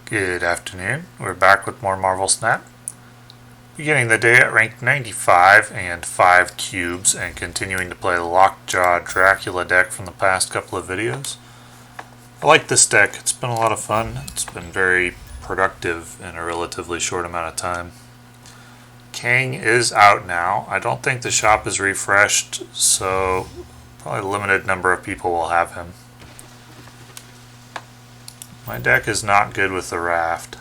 Good afternoon. We're back with more Marvel Snap. Beginning the day at rank 95 and 5 cubes and continuing to play the Lockjaw Dracula deck from the past couple of videos. I like this deck. It's been a lot of fun. It's been very productive in a relatively short amount of time. Kang is out now. I don't think the shop is refreshed, so probably a limited number of people will have him. My deck is not good with the raft.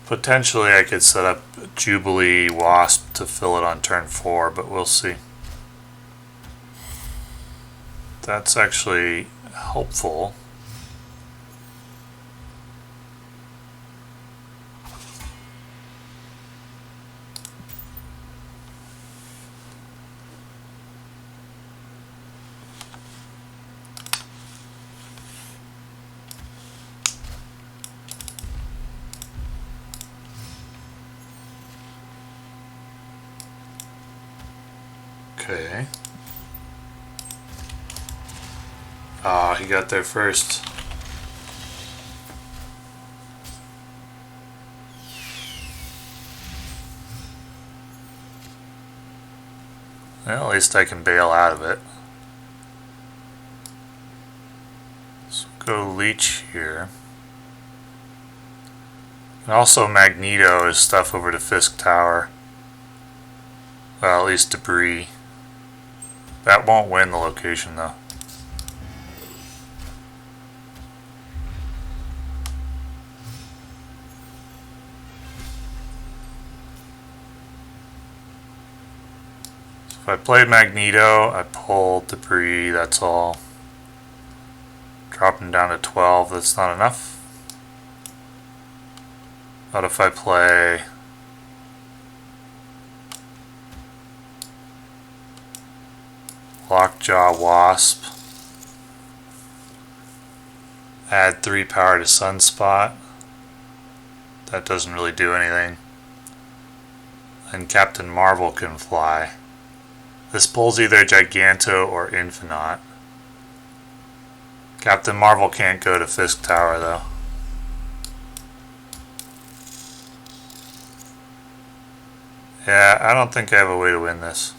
Potentially I could set up Jubilee Wasp to fill it on turn 4, but we'll see. That's actually helpful. Okay. Ah, he got there first. Well, at least I can bail out of it. So go Leech here. And also Magneto his stuff over to Fisk Tower. Well, at least debris. That won't win the location though. So if I played Magneto, I pull debris, that's all. Drop him down to 12, that's not enough. What if I play Lockjaw Wasp, add 3 power to Sunspot? That doesn't really do anything. And Captain Marvel can fly. This pulls either Giganto or Infinite. Captain Marvel can't go to Fisk Tower though. Yeah, I don't think I have a way to win this.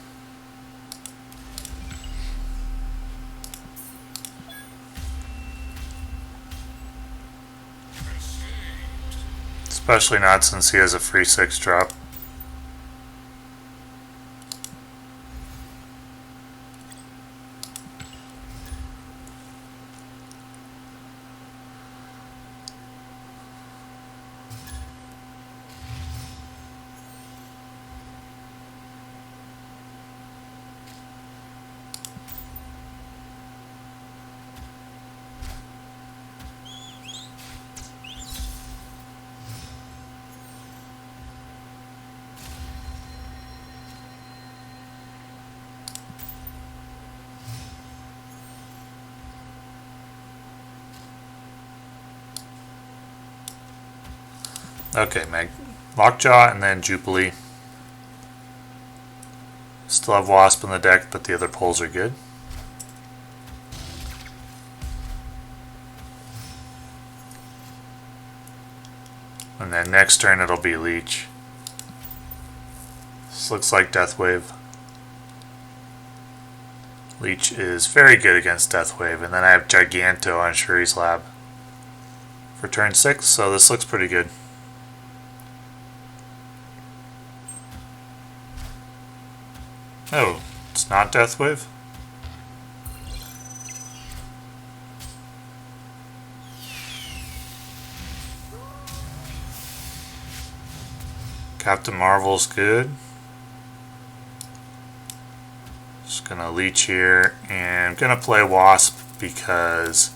Especially not since he has a free 6 drop. Okay, Lockjaw and then Jubilee. Still have Wasp in the deck, but the other pulls are good. And then next turn it'll be Leech. This looks like Deathwave. Leech is very good against Deathwave, and then I have Giganto on Shuri's Lab for turn 6, so this looks pretty good. Oh, it's not Deathwave? Captain Marvel's good. Just gonna Leech here, and I'm gonna play Wasp because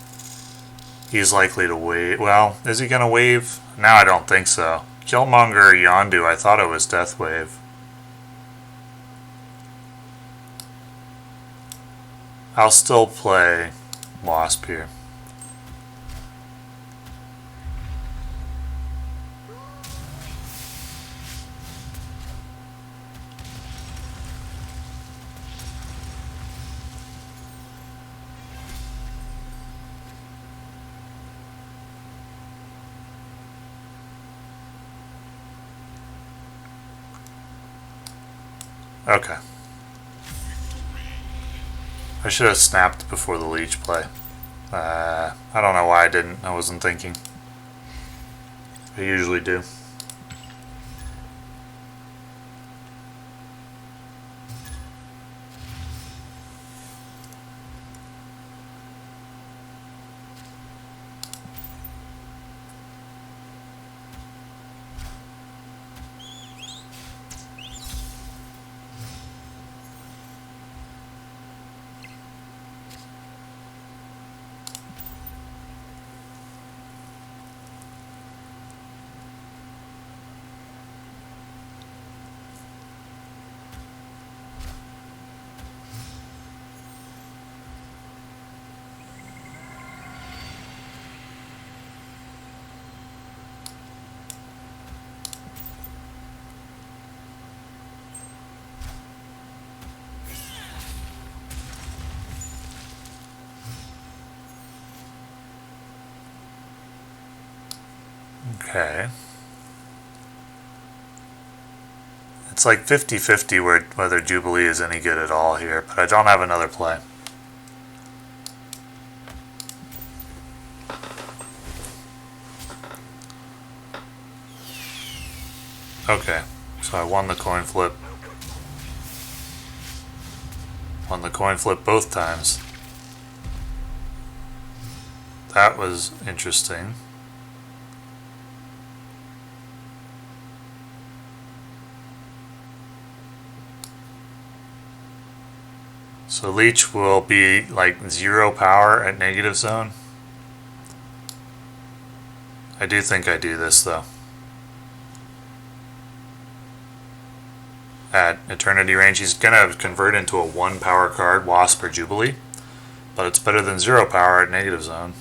he's likely to wave. Well, is he gonna wave? Now I don't think so. Killmonger or Yondu, I thought it was Deathwave. I'll still play Wasp here. Okay. I should have snapped before the leech play. I don't know why I didn't. I wasn't thinking. I usually do. Okay. It's like 50-50 whether Jubilee is any good at all here, but I don't have another play. Okay, so I won the coin flip. Won the coin flip both times. That was interesting. So Leech will be like 0 power at negative zone. I do think I do this though. At Eternity range, he's gonna convert into a 1 power card, Wasp or Jubilee, but it's better than 0 power at negative zone.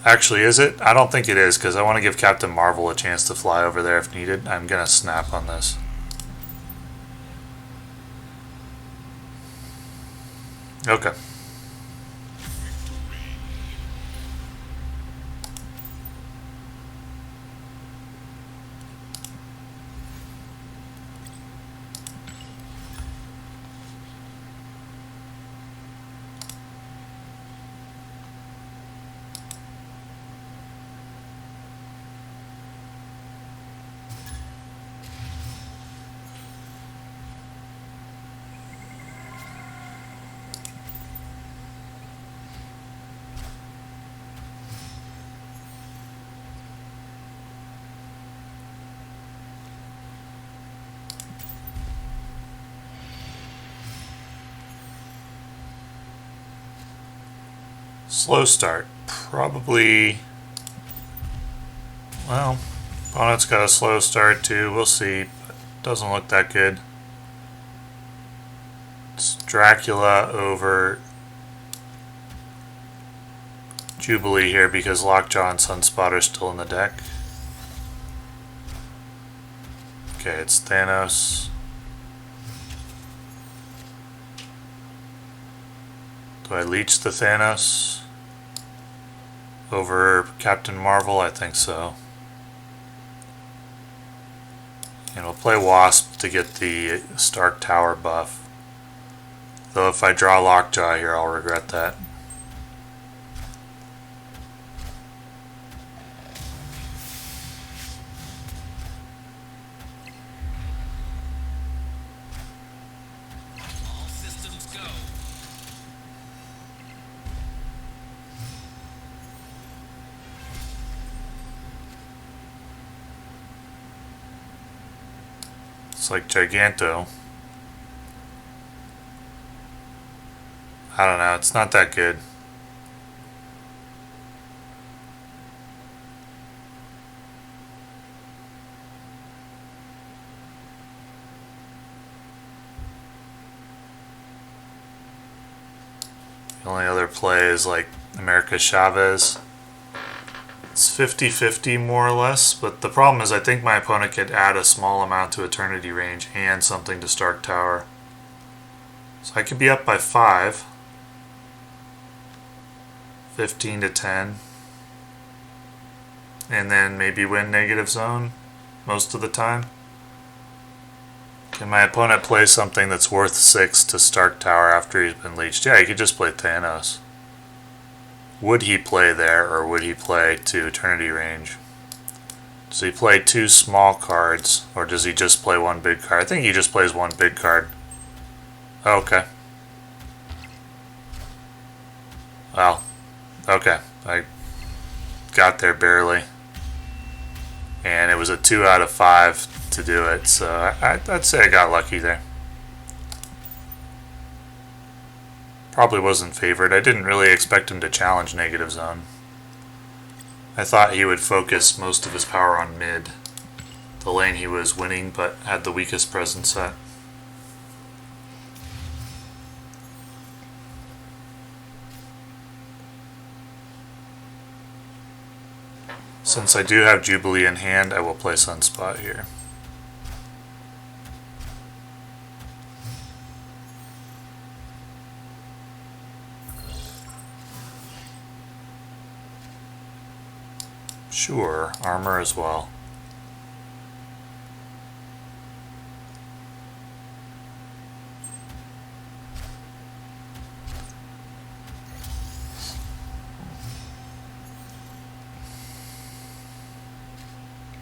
Actually, is it? I don't think it is, because I want to give Captain Marvel a chance to fly over there if needed. I'm gonna snap on this. Okay. Slow start. Probably. Well, opponent's got a slow start too. We'll see. But doesn't look that good. It's Dracula over Jubilee here because Lockjaw and Sunspot are still in the deck. Okay, it's Thanos. Do I leech the Thanos over Captain Marvel? I think so. And we'll play Wasp to get the Stark Tower buff. Though if I draw Lockjaw here, I'll regret that. All systems go. It's like Giganto. I don't know, it's not that good. The only other play is like America Chavez. It's 50-50 more or less, but the problem is I think my opponent could add a small amount to Eternity range and something to Stark Tower. So I could be up by 5. 15-10. And then maybe win negative zone most of the time. Can my opponent play something that's worth 6 to Stark Tower after he's been leeched? Yeah, he could just play Thanos. Would he play there, or would he play to Eternity Range? Does he play 2 small cards, or does he just play 1 big card? I think he just plays 1 big card. Okay. Well, okay. I got there barely. And it was a 2 out of 5 to do it, so I'd say I got lucky there. Probably wasn't favored. I didn't really expect him to challenge Negative Zone. I thought he would focus most of his power on mid, the lane he was winning but had the weakest presence set. Since I do have Jubilee in hand, I will play Sunspot here. Sure, armor as well.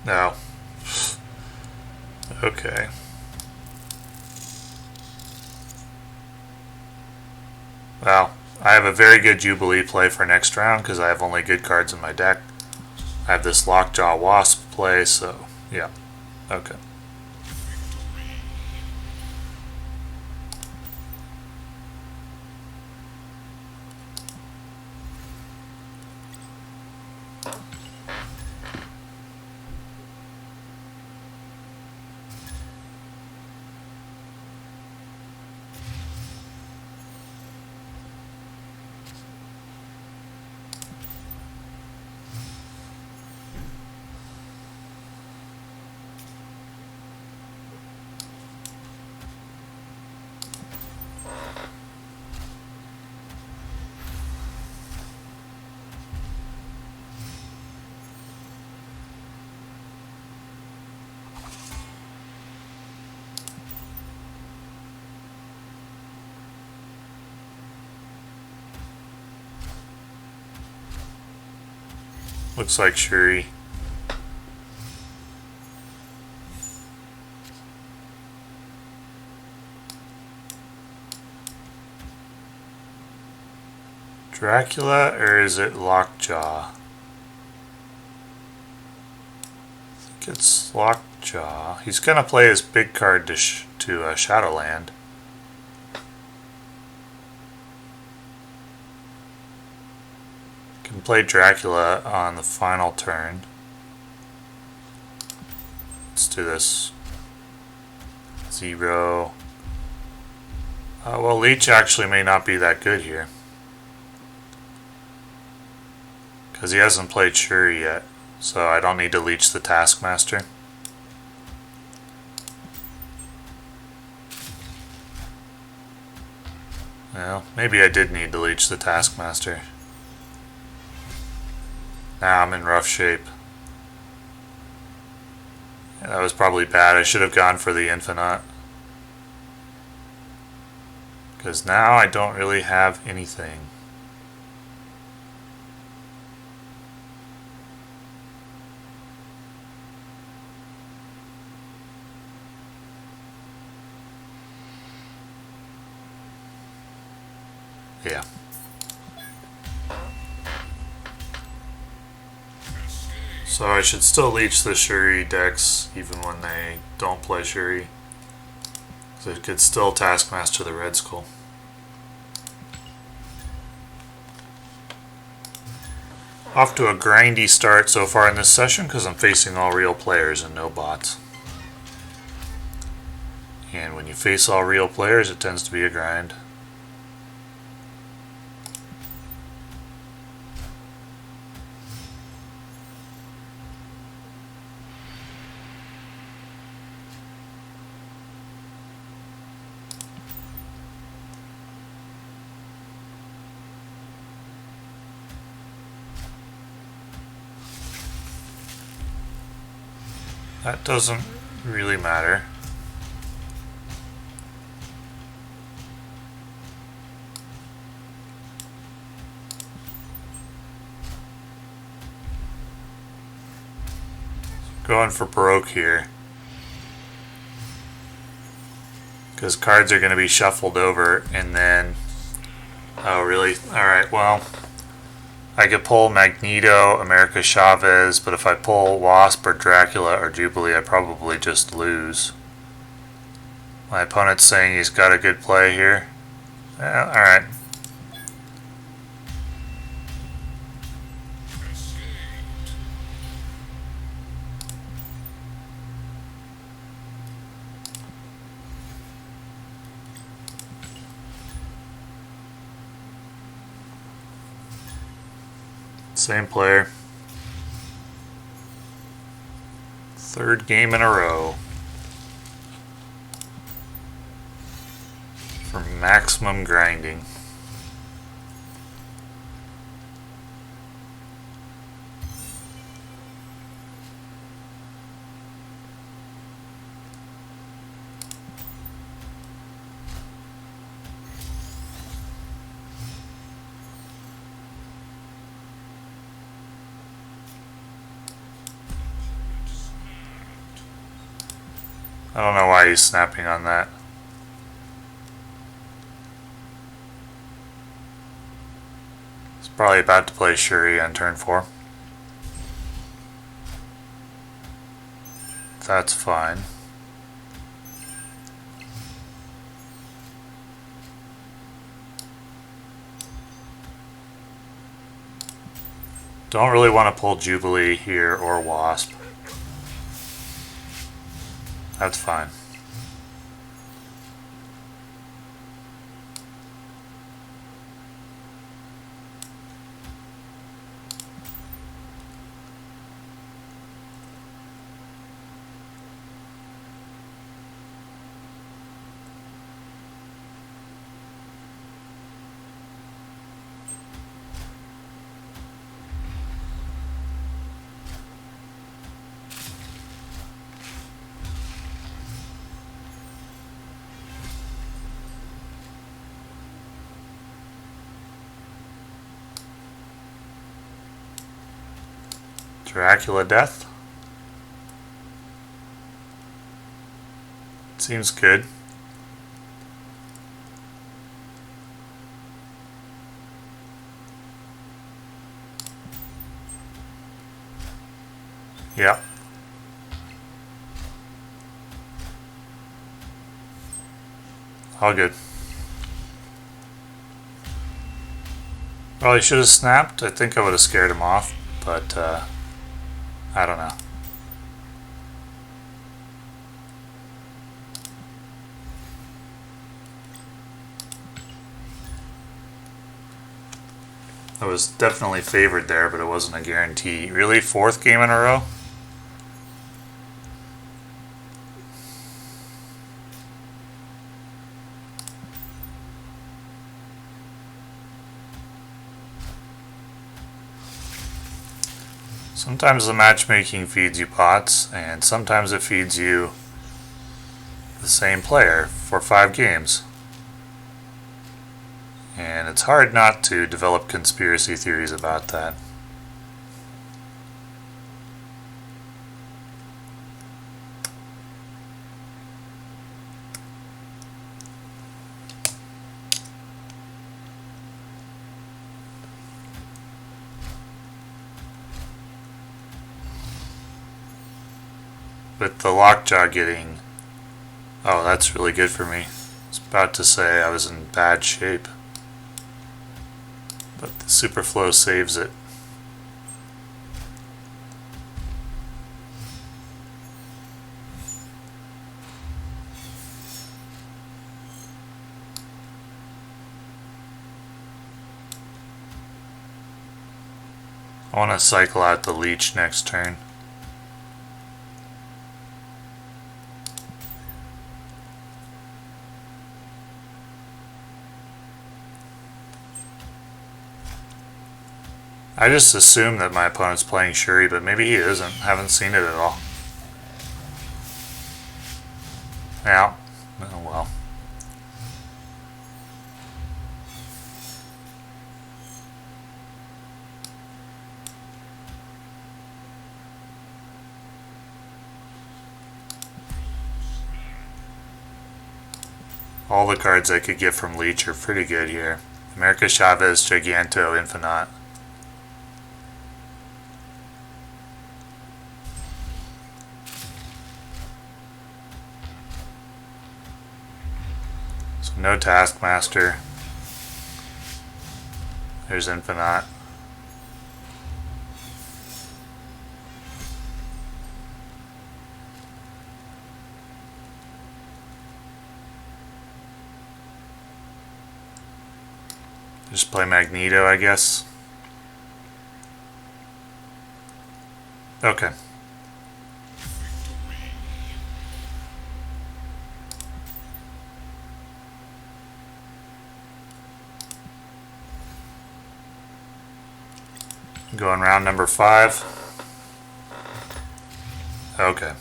No. Okay. Well, I have a very good Jubilee play for next round because I have only good cards in my deck. I have this Lockjaw Wasp play, so yeah. Okay. Looks like Shuri. Dracula, or is it Lockjaw? I think it's Lockjaw. He's gonna play his big card to Shadowland. Can play Dracula on the final turn. Let's do this. 0. Well, Leech actually may not be that good here, because he hasn't played Shuri yet, so I don't need to leech the Taskmaster. Well, maybe I did need to leech the Taskmaster. Now I'm in rough shape. Yeah, that was probably bad. I should have gone for the Infinite, because now I don't really have anything. Yeah. So I should still leech the Shuri decks even when they don't play Shuri, so it could still Taskmaster the Red Skull. Off to a grindy start so far in this session because I'm facing all real players and no bots. And when you face all real players, it tends to be a grind. That doesn't really matter. going for Baroque here, because cards are going to be shuffled over, and then... Oh, really? Alright, well... I could pull Magneto, America Chavez, but if I pull Wasp or Dracula or Jubilee, I probably just lose. My opponent's saying he's got a good play here. Yeah, alright. Same player. Third game in a row. For maximum grinding. I don't know why he's snapping on that. He's probably about to play Shuri on turn 4. That's fine. Don't really want to pull Jubilee here or Wasp. That's fine. Dracula death. Seems good. Yeah. All good. Probably should have snapped. I think I would have scared him off, but I don't know. I was definitely favored there, but it wasn't a guarantee. Really? Fourth game in a row? Sometimes the matchmaking feeds you pots, and sometimes it feeds you the same player for 5 games. And it's hard not to develop conspiracy theories about that. With the Lockjaw getting... Oh, that's really good for me. I was about to say I was in bad shape. But the Superflow saves it. I want to cycle out the leech next turn. I just assume that my opponent's playing Shuri, but maybe he isn't. Haven't seen it at all. Yeah. Oh well. All the cards I could get from Leech are pretty good here. America Chavez, Giganto, Infinite. So no Taskmaster. There's Infinite. Just play Magneto, I guess. Okay. Going round number 5. Okay.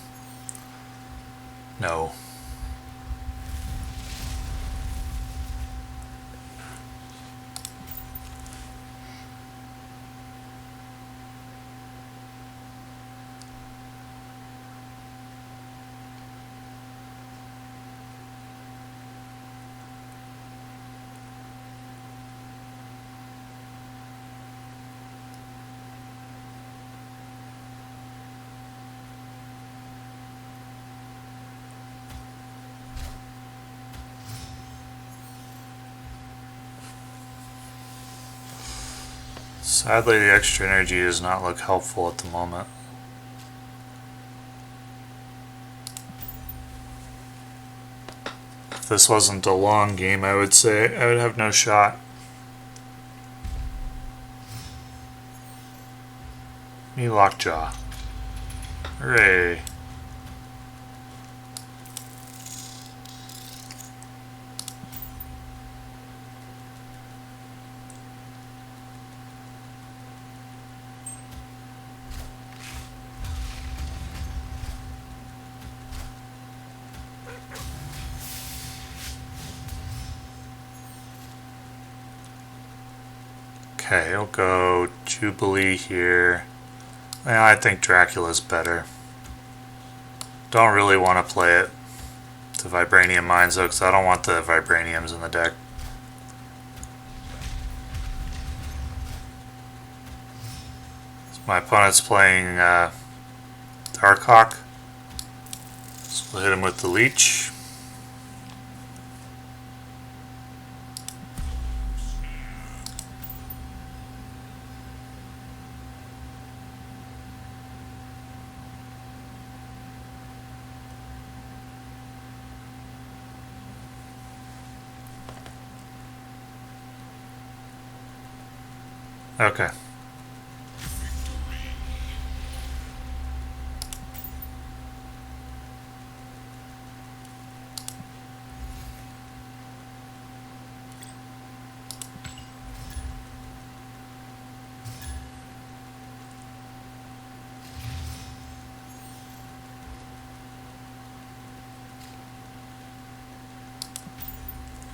No. Sadly, the extra energy does not look helpful at the moment. If this wasn't a long game, I would say I would have no shot. Me Lockjaw. Hooray. Okay, I'll go Jubilee here. Well, I think Dracula's better. Don't really want to play it to Vibranium Mines though, because I don't want the Vibraniums in the deck. So my opponent's playing Darkhawk. So we'll hit him with the Leech. Okay.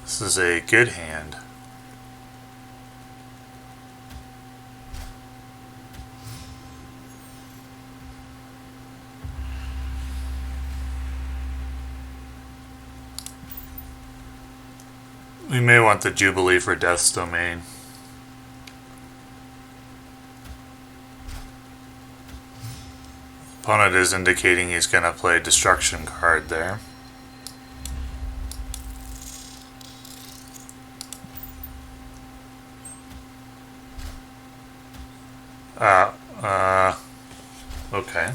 This is a good hand. We may want the Jubilee for Death's Domain. Opponent is indicating he's going to play Destruction card there. Okay.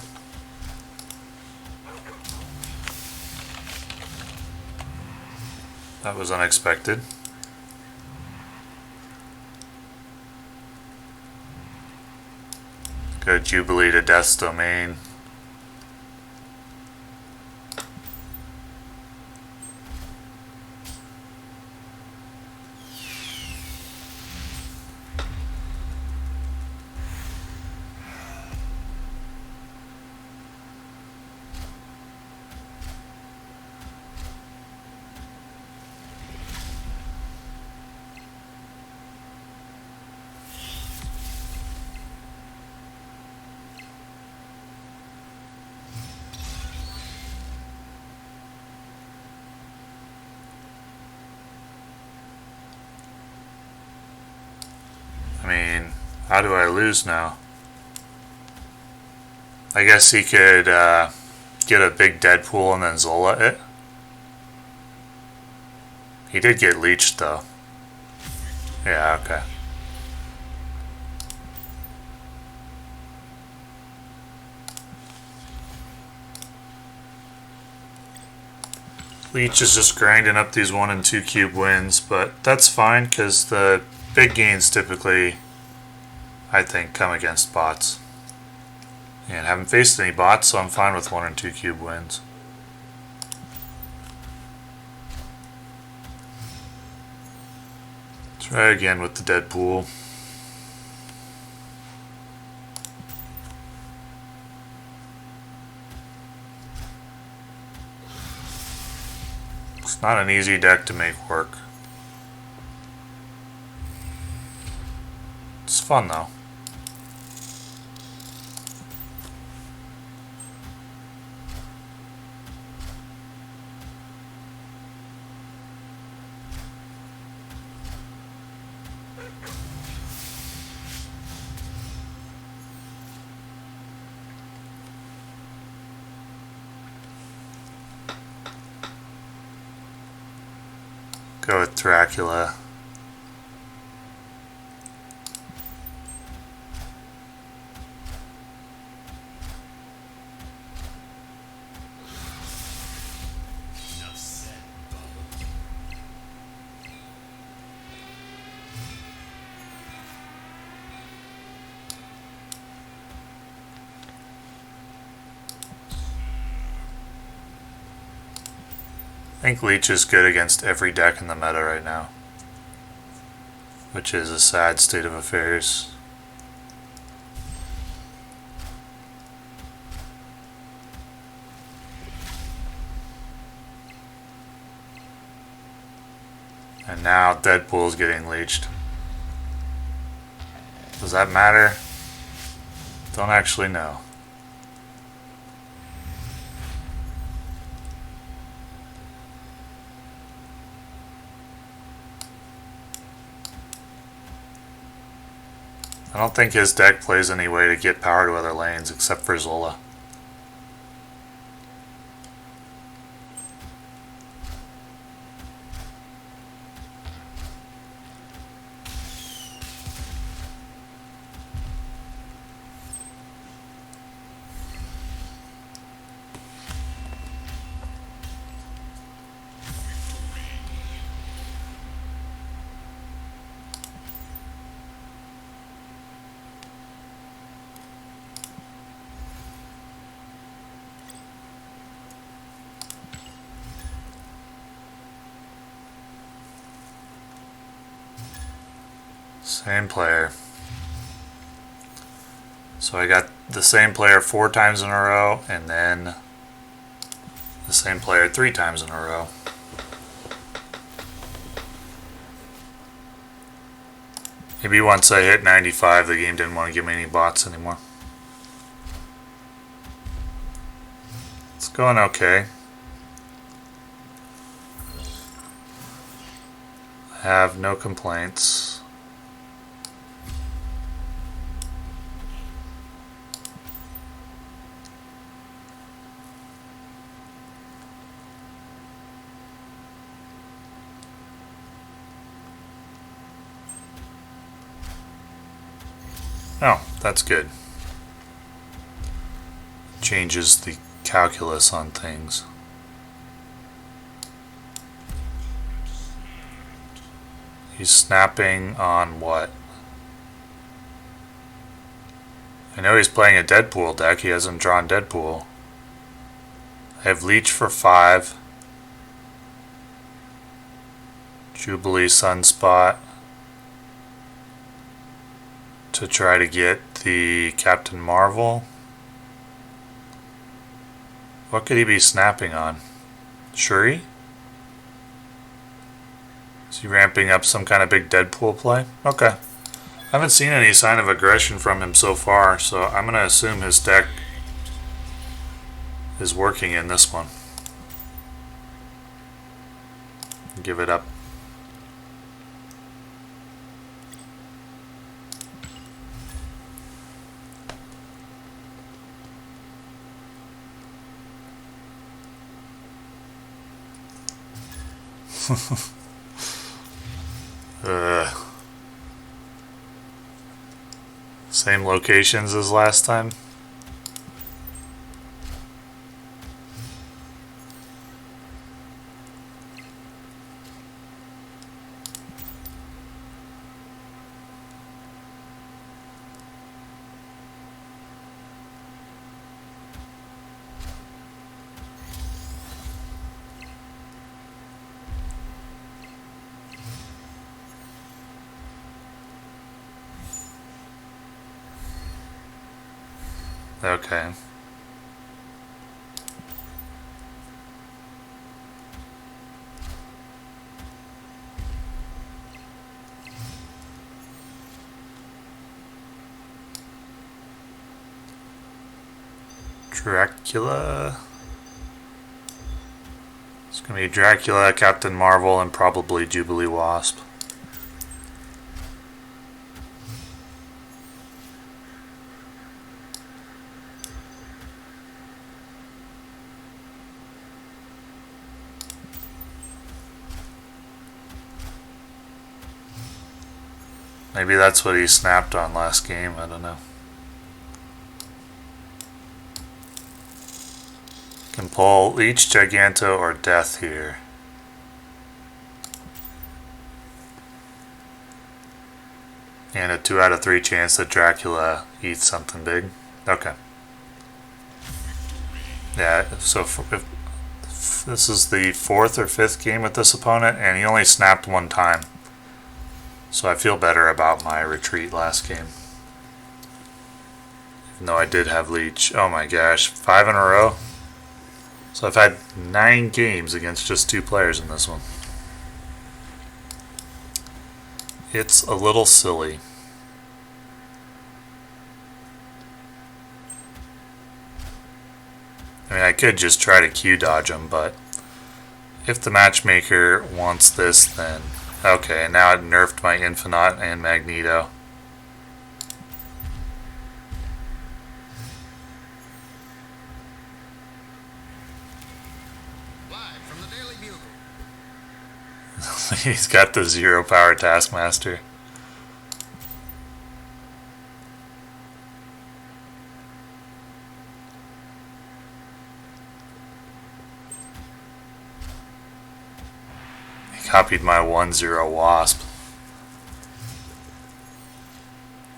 That was unexpected. Go Jubilee to Death's Domain. mean, how do I lose now? I guess he could get a big Deadpool and then Zola it. He did get leeched though. Yeah, okay. Leech is just grinding up these 1 and 2 cube wins, but that's fine because the big gains typically, I think, come against bots. And haven't faced any bots, so I'm fine with 1 and 2 cube wins. Try again with the Deadpool. It's not an easy deck to make work. It's fun though. Go with Dracula. I think Leech is good against every deck in the meta right now, which is a sad state of affairs. And now Deadpool's getting leeched. Does that matter? Don't actually know. I don't think his deck plays any way to get power to other lanes except for Zola. Same player. So I got the same player 4 times in a row, and then the same player 3 times in a row. Maybe once I hit 95, the game didn't want to give me any bots anymore. It's going okay. I have no complaints. Oh, that's good. Changes the calculus on things. He's snapping on what? I know he's playing a Deadpool deck. He hasn't drawn Deadpool. I have Leech for 5. Jubilee Sunspot to try to get the Captain Marvel. What could he be snapping on? Shuri? Is he ramping up some kind of big Deadpool play? Okay. I haven't seen any sign of aggression from him so far, so I'm going to assume his deck is working in this one. Give it up. Same locations as last time. Okay. Dracula. It's gonna be Dracula, Captain Marvel, and probably Jubilee Wasp. Maybe that's what he snapped on last game, I don't know. Can pull Leech, Giganto, or Death here. And a 2 out of 3 chance that Dracula eats something big. Okay. Yeah, so if this is the 4th or 5th game with this opponent, and he only snapped 1 time. So I feel better about my retreat last game. Even though I did have Leech. Oh my gosh, 5 in a row? So I've had 9 games against just 2 players in this one. It's a little silly. I mean, I could just try to Q dodge him, but if the matchmaker wants this, then... Okay, now it nerfed my Infinite and Magneto. Live from the Daily Bugle. He's got the 0 power Taskmaster. Copied my 1-0 Wasp.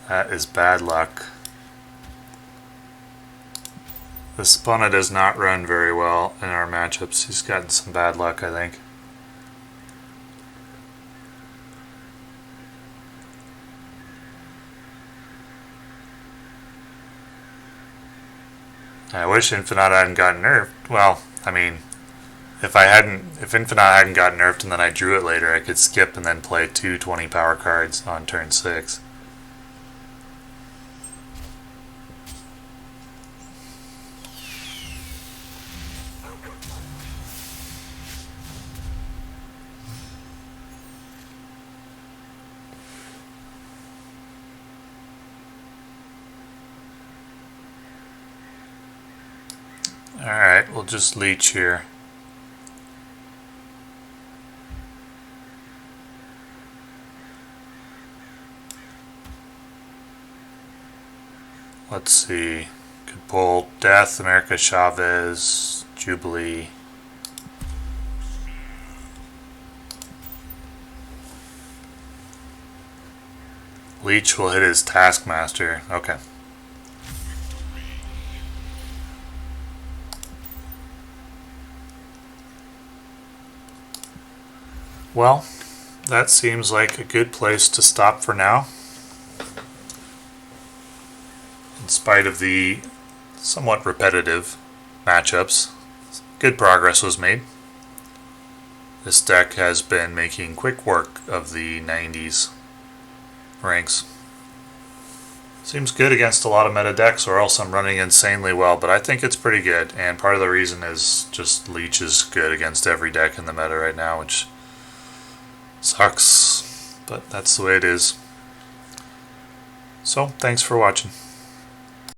That is bad luck. This opponent does not run very well in our matchups. He's gotten some bad luck, I think. I wish Infinite hadn't gotten nerfed. Well, I mean... If Infinite hadn't gotten nerfed and then I drew it later, I could skip and then play 2 20 power cards on turn 6. Alright, we'll just leech here. Let's see. Could pull Death, America Chavez, Jubilee. Leech will hit his Taskmaster. Okay. Well, that seems like a good place to stop for now. In spite of the somewhat repetitive matchups, good progress was made. This deck has been making quick work of the 90s ranks. Seems good against a lot of meta decks, or else I'm running insanely well, but I think it's pretty good, and part of the reason is just Leech is good against every deck in the meta right now, which sucks, but that's the way it is. So, thanks for watching.